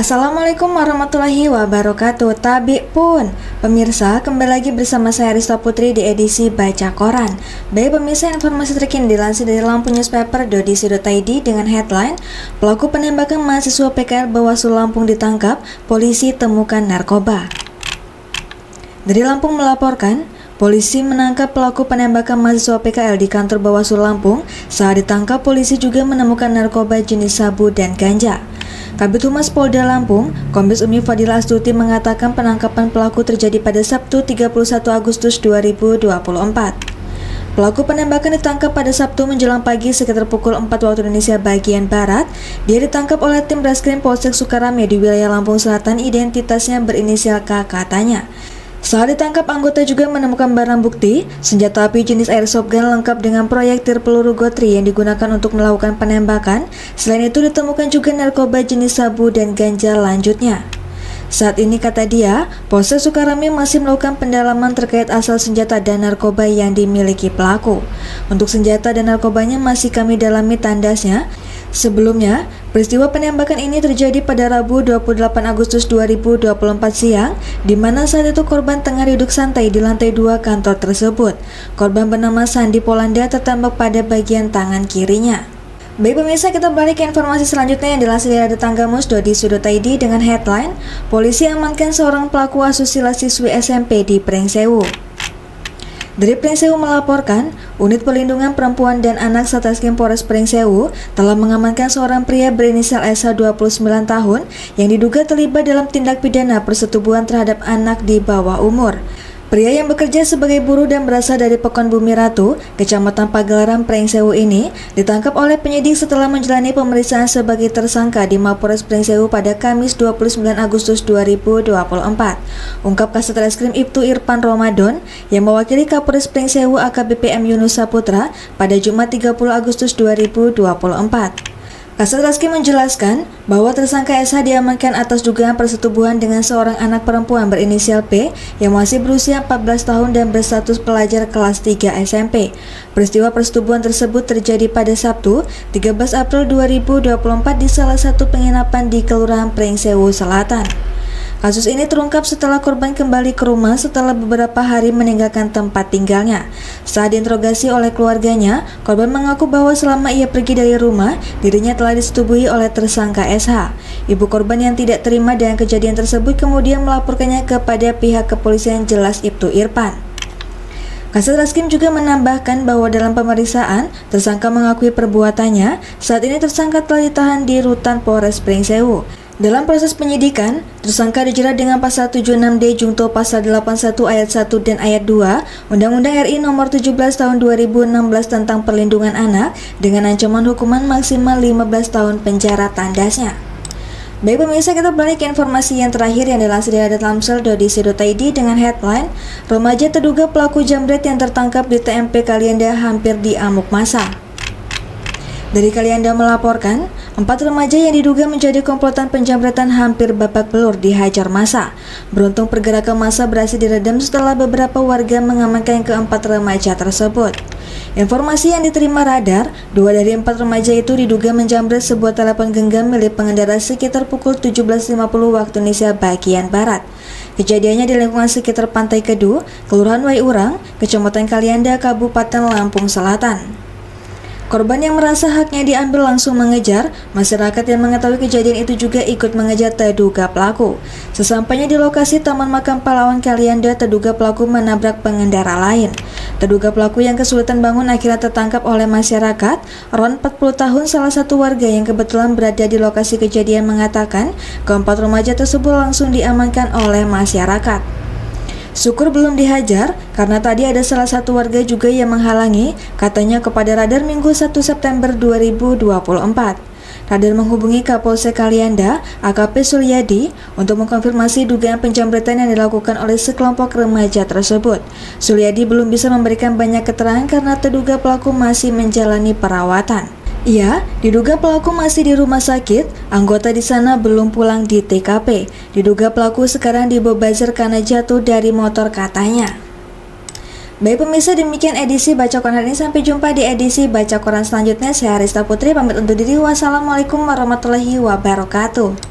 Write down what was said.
Assalamualaikum warahmatullahi wabarakatuh. Tabik pun pemirsa, kembali lagi bersama saya Rista Putri di edisi Baca Koran. Baik pemirsa, informasi terkini dilansir dari Lampung Newspaper.co.id dengan headline pelaku penembakan mahasiswa PKL Bawaslu Lampung ditangkap, polisi temukan narkoba. Dari Lampung melaporkan, polisi menangkap pelaku penembakan mahasiswa PKL di kantor Bawaslu Lampung. Saat ditangkap, polisi juga menemukan narkoba jenis sabu dan ganja. Kabid Humas Polda Lampung, Kombes Umi Fadila Astuti mengatakan penangkapan pelaku terjadi pada Sabtu 31 Agustus 2024. Pelaku penembakan ditangkap pada Sabtu menjelang pagi sekitar pukul 4 waktu Indonesia bagian Barat. Dia ditangkap oleh tim Reskrim Polsek Sukarame di wilayah Lampung Selatan. Identitasnya berinisial K katanya. Saat ditangkap, anggota juga menemukan barang bukti, senjata api jenis airsoft gun lengkap dengan proyektil peluru gotri yang digunakan untuk melakukan penembakan. Selain itu ditemukan juga narkoba jenis sabu dan ganja lanjutnya. Saat ini, kata dia, Polsek Sukarame masih melakukan pendalaman terkait asal senjata dan narkoba yang dimiliki pelaku. Untuk senjata dan narkobanya masih kami dalami, tandasnya. Sebelumnya, peristiwa penembakan ini terjadi pada Rabu 28 Agustus 2024 siang, di mana saat itu korban tengah duduk santai di lantai 2 kantor tersebut. Korban bernama Sandi Polanda tertembak pada bagian tangan kirinya. Baik pemirsa, kita balik ke informasi selanjutnya yang dilansir dari tanggamus.co.id dengan headline polisi amankan seorang pelaku asusila siswi SMP di Pringsewu. Dari Pringsewu melaporkan, Unit Perlindungan Perempuan dan Anak Satreskrim Polres Pringsewu telah mengamankan seorang pria berinisial SH 29 tahun yang diduga terlibat dalam tindak pidana persetubuhan terhadap anak di bawah umur. Pria yang bekerja sebagai buruh dan berasal dari Pekon Bumi Ratu, Kecamatan Pagelaran, Pringsewu ini ditangkap oleh penyidik setelah menjalani pemeriksaan sebagai tersangka di Mapolres Pringsewu pada Kamis 29 Agustus 2024. Ungkap Kasat Reskrim Ibtu Irfan Ramadan yang mewakili Kapolres Pringsewu AKBP M Yunus Saputra pada Jumat 30 Agustus 2024. Kasat Reskrim menjelaskan bahwa tersangka SH diamankan atas dugaan persetubuhan dengan seorang anak perempuan berinisial P yang masih berusia 14 tahun dan berstatus pelajar kelas 3 SMP. Peristiwa persetubuhan tersebut terjadi pada Sabtu 13 April 2024 di salah satu penginapan di Kelurahan Pringsewu Selatan. Kasus ini terungkap setelah korban kembali ke rumah setelah beberapa hari meninggalkan tempat tinggalnya. Saat diinterogasi oleh keluarganya, korban mengaku bahwa selama ia pergi dari rumah, dirinya telah disetubuhi oleh tersangka SH. Ibu korban yang tidak terima dengan kejadian tersebut kemudian melaporkannya kepada pihak kepolisian, jelas Ibtu Irfan. Kasat Reskrim juga menambahkan bahwa dalam pemeriksaan, tersangka mengakui perbuatannya. Saat ini tersangka telah ditahan di Rutan Polres Pringsewu. Dalam proses penyidikan, tersangka dijerat dengan pasal 76D Junto pasal 81 ayat 1 dan ayat 2 Undang-Undang RI Nomor 17 Tahun 2016 tentang Perlindungan Anak dengan ancaman hukuman maksimal 15 tahun penjara, tandasnya. Baik pemirsa, kita balik ke informasi yang terakhir yang dilansir dari Lamsel.co.id dengan headline remaja terduga pelaku jambret yang tertangkap di TMP Kalianda hampir diamuk massa. Dari Kalianda melaporkan, 4 remaja yang diduga menjadi komplotan penjambretan hampir babak belur dihajar massa. Beruntung pergerakan massa berhasil diredam setelah beberapa warga mengamankan keempat remaja tersebut. Informasi yang diterima Radar, 2 dari 4 remaja itu diduga menjambret sebuah telepon genggam milik pengendara sekitar pukul 17.50 waktu Indonesia bagian Barat. Kejadiannya di lingkungan sekitar Pantai Kedu, Kelurahan Waiurang, Kecamatan Kalianda, Kabupaten Lampung Selatan. Korban yang merasa haknya diambil langsung mengejar. Masyarakat yang mengetahui kejadian itu juga ikut mengejar terduga pelaku. Sesampainya di lokasi Taman Makam Pahlawan Kalianda, terduga pelaku menabrak pengendara lain. Terduga pelaku yang kesulitan bangun akhirnya tertangkap oleh masyarakat. Ron 40 tahun, salah satu warga yang kebetulan berada di lokasi kejadian, mengatakan keempat remaja tersebut langsung diamankan oleh masyarakat. Syukur belum dihajar karena tadi ada salah satu warga juga yang menghalangi, katanya kepada Radar Minggu 1 September 2024. Radar menghubungi Kapolsek Kalianda, AKP Sulyadi, untuk mengkonfirmasi dugaan penjambretan yang dilakukan oleh sekelompok remaja tersebut. Sulyadi belum bisa memberikan banyak keterangan karena terduga pelaku masih menjalani perawatan. Ia diduga pelaku masih di rumah sakit, anggota di sana belum pulang di TKP. Diduga pelaku sekarang dibebasir karena jatuh dari motor, katanya. Baik pemirsa, demikian edisi Baca Koran hari ini. Sampai jumpa di edisi Baca Koran selanjutnya. Saya Rista Putri pamit undur diri. Wassalamualaikum warahmatullahi wabarakatuh.